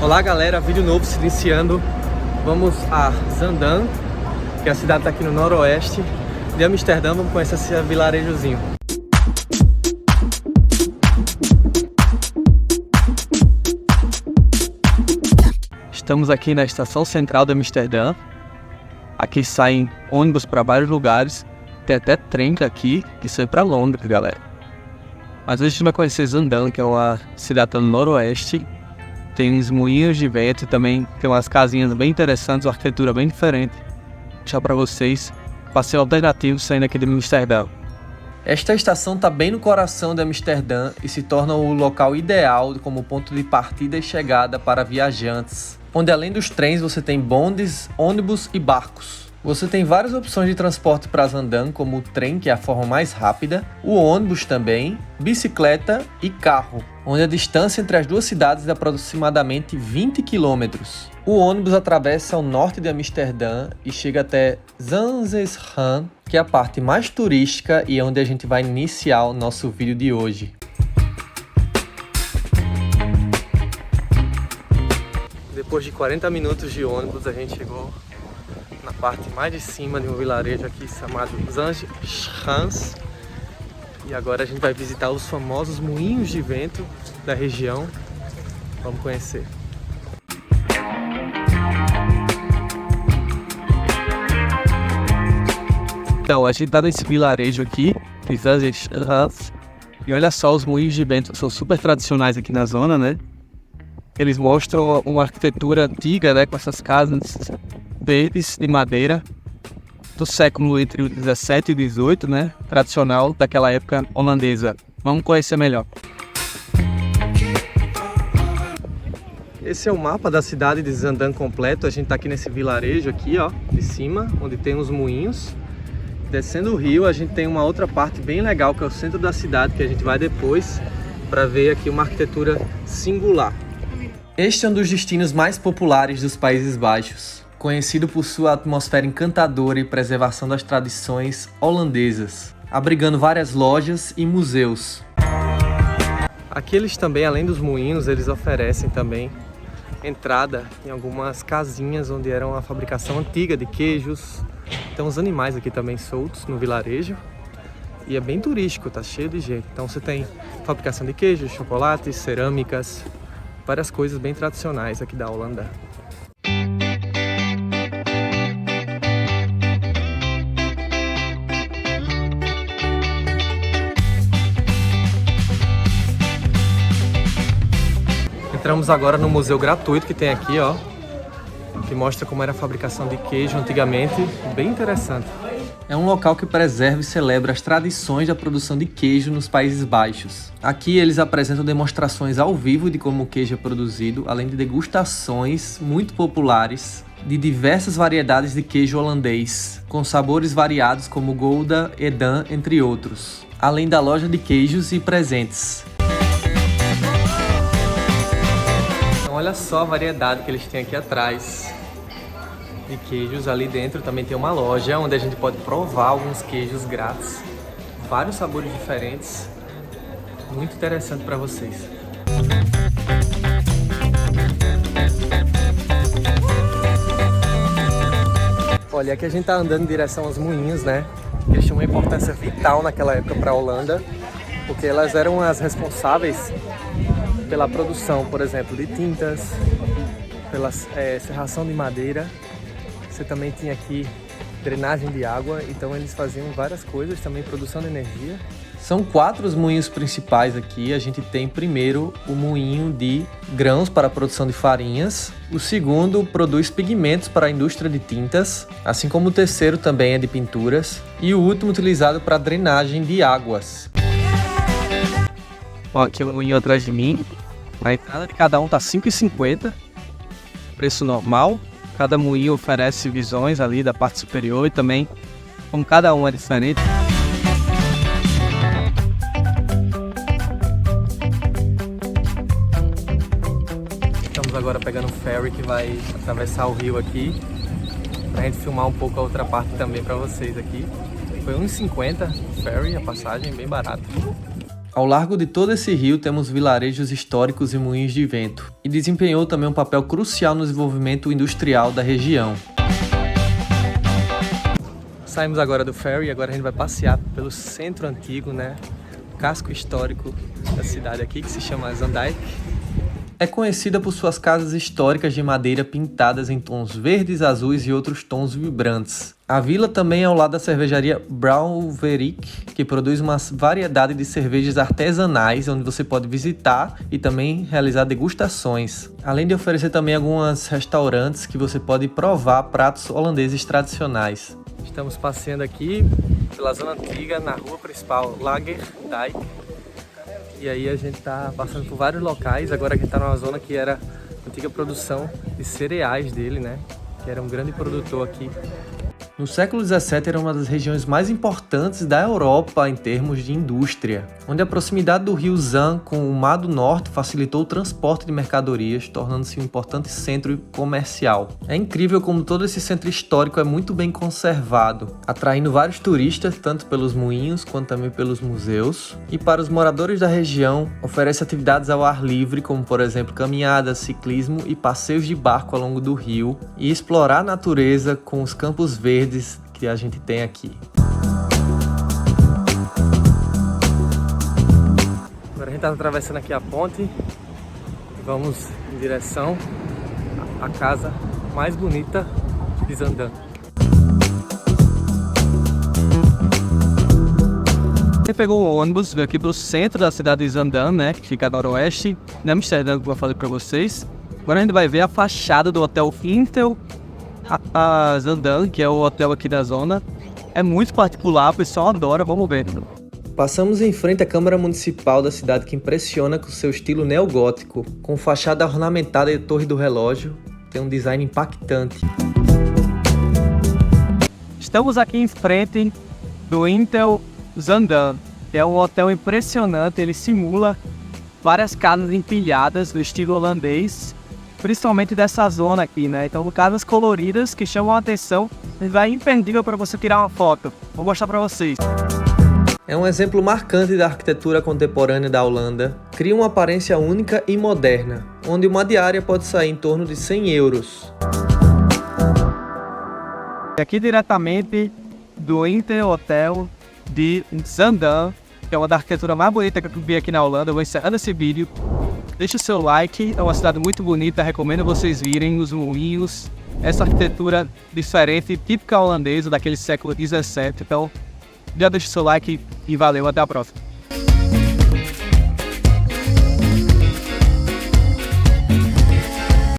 Olá galera, vídeo novo se iniciando. Vamos a Zaandam, que a cidade está aqui no noroeste de Amsterdã. Vamos conhecer esse vilarejozinho. Estamos aqui na estação central de Amsterdã. Aqui saem ônibus para vários lugares. Tem até trem daqui que sai para Londres, galera. Mas hoje a gente vai conhecer Zaandam, que é uma cidade no noroeste. Tem uns moinhos de vento e também tem umas casinhas bem interessantes, uma arquitetura bem diferente. Vou deixar para vocês passeio alternativo saindo aqui de Amsterdã. Esta estação está bem no coração de Amsterdã e se torna o local ideal como ponto de partida e chegada para viajantes, onde além dos trens você tem bondes, ônibus e barcos. Você tem várias opções de transporte para Zaandam, como o trem, que é a forma mais rápida, o ônibus também, bicicleta e carro, onde a distância entre as duas cidades é de aproximadamente 20 km. O ônibus atravessa o norte de Amsterdã e chega até Zandvoort, que é a parte mais turística e é onde a gente vai iniciar o nosso vídeo de hoje. Depois de 40 minutos de ônibus, a gente chegou na parte mais de cima de um vilarejo aqui chamado Zandvoort. E agora a gente vai visitar os famosos moinhos de vento da região. Vamos conhecer. Então, a gente tá nesse vilarejo aqui, Zandvoort. E olha só, os moinhos de vento são super tradicionais aqui na zona, né? Eles mostram uma arquitetura antiga, né? Com essas casas verdes de madeira do século entre o 17 e o 18, né? Tradicional daquela época holandesa. Vamos conhecer melhor. Esse é o mapa da cidade de Zaandam completo. A gente tá aqui nesse vilarejo aqui, ó, de cima, onde tem os moinhos. Descendo o rio, a gente tem uma outra parte bem legal, que é o centro da cidade, que a gente vai depois para ver aqui uma arquitetura singular. Este é um dos destinos mais populares dos Países Baixos, conhecido por sua atmosfera encantadora e preservação das tradições holandesas, abrigando várias lojas e museus. Aqui eles também, além dos moinhos, eles oferecem também entrada em algumas casinhas onde era uma fabricação antiga de queijos. Tem uns animais aqui também soltos no vilarejo. E é bem turístico, tá cheio de gente. Então você tem fabricação de queijos, chocolates, cerâmicas, várias coisas bem tradicionais aqui da Holanda. Entramos agora no museu gratuito que tem aqui, ó, que mostra como era a fabricação de queijo antigamente, bem interessante. É um local que preserva e celebra as tradições da produção de queijo nos Países Baixos. Aqui eles apresentam demonstrações ao vivo de como o queijo é produzido, além de degustações muito populares de diversas variedades de queijo holandês, com sabores variados como Gouda, Edam, entre outros, além da loja de queijos e presentes. Então olha só a variedade que eles têm aqui atrás de queijos. Ali dentro também tem uma loja onde a gente pode provar alguns queijos grátis, vários sabores diferentes, muito interessante para vocês. Olha, aqui a gente tá andando em direção aos moinhos, né? Eles tinham uma importância vital naquela época para a Holanda, porque elas eram as responsáveis pela produção, por exemplo, de tintas, pela serração de madeira. Você também tinha aqui drenagem de água, então eles faziam várias coisas, também produção de energia. São 4 os moinhos principais aqui. A gente tem primeiro o moinho de grãos para a produção de farinhas. O segundo produz pigmentos para a indústria de tintas, assim como o terceiro também é de pinturas. E o último utilizado para drenagem de águas. Ó, aqui o moinho atrás de mim. A entrada de cada um tá R$ 5,50, preço normal. Cada moinho oferece visões ali da parte superior e também, como cada um é diferente. Estamos agora pegando um ferry que vai atravessar o rio aqui, pra gente filmar um pouco a outra parte também pra vocês aqui. Foi R$ 1,50 ferry, a passagem, bem barato. Ao largo de todo esse rio temos vilarejos históricos e moinhos de vento, e desempenhou também um papel crucial no desenvolvimento industrial da região. Saímos agora do ferry e agora a gente vai passear pelo centro antigo, né? O casco histórico da cidade aqui, que se chama Zaandijk. É conhecida por suas casas históricas de madeira pintadas em tons verdes, azuis e outros tons vibrantes. A vila também é ao lado da cervejaria Brouwerij, que produz uma variedade de cervejas artesanais, onde você pode visitar e também realizar degustações. Além de oferecer também alguns restaurantes que você pode provar pratos holandeses tradicionais. Estamos passeando aqui pela zona antiga, na rua principal Lagerdijk. E aí a gente tá passando por vários locais. Agora a gente tá numa zona que era a antiga produção de cereais dele, né? Que era um grande produtor aqui. No século XVII era uma das regiões mais importantes da Europa em termos de indústria, onde a proximidade do rio Zaan com o Mar do Norte facilitou o transporte de mercadorias, tornando-se um importante centro comercial. É incrível como todo esse centro histórico é muito bem conservado, atraindo vários turistas, tanto pelos moinhos quanto também pelos museus. E para os moradores da região, oferece atividades ao ar livre, como por exemplo caminhadas, ciclismo e passeios de barco ao longo do rio, e explorar a natureza com os campos verdes que a gente tem aqui. Agora a gente está atravessando aqui a ponte e vamos em direção à casa mais bonita de Zaandam. Você pegou o ônibus, veio aqui para o centro da cidade de Zaandam, né, que fica a noroeste, na Amsterdã, como eu falei para vocês. Agora a gente vai ver a fachada do hotel Intel Zaandam, que é o hotel aqui da zona. É muito particular, o pessoal adora, vamos ver. Passamos em frente à Câmara Municipal da cidade, que impressiona com seu estilo neogótico, com fachada ornamentada e torre do relógio, tem um design impactante. Estamos aqui em frente do Intel Zaandam, que é um hotel impressionante, ele simula várias casas empilhadas do estilo holandês, principalmente dessa zona aqui, né? Então, casas coloridas que chamam a atenção, vai imperdível para você tirar uma foto. Vou mostrar para vocês. É um exemplo marcante da arquitetura contemporânea da Holanda. Cria uma aparência única e moderna, onde uma diária pode sair em torno de 100 euros. Aqui diretamente do Inter Hotel de Zaandam, que é uma da arquitetura mais bonita que eu vi aqui na Holanda. Eu vou encerrando esse vídeo. Deixa o seu like, é uma cidade muito bonita, recomendo vocês virem os moinhos, essa arquitetura diferente, típica holandesa daquele século XVII. Então, já deixa o seu like e valeu, até a próxima.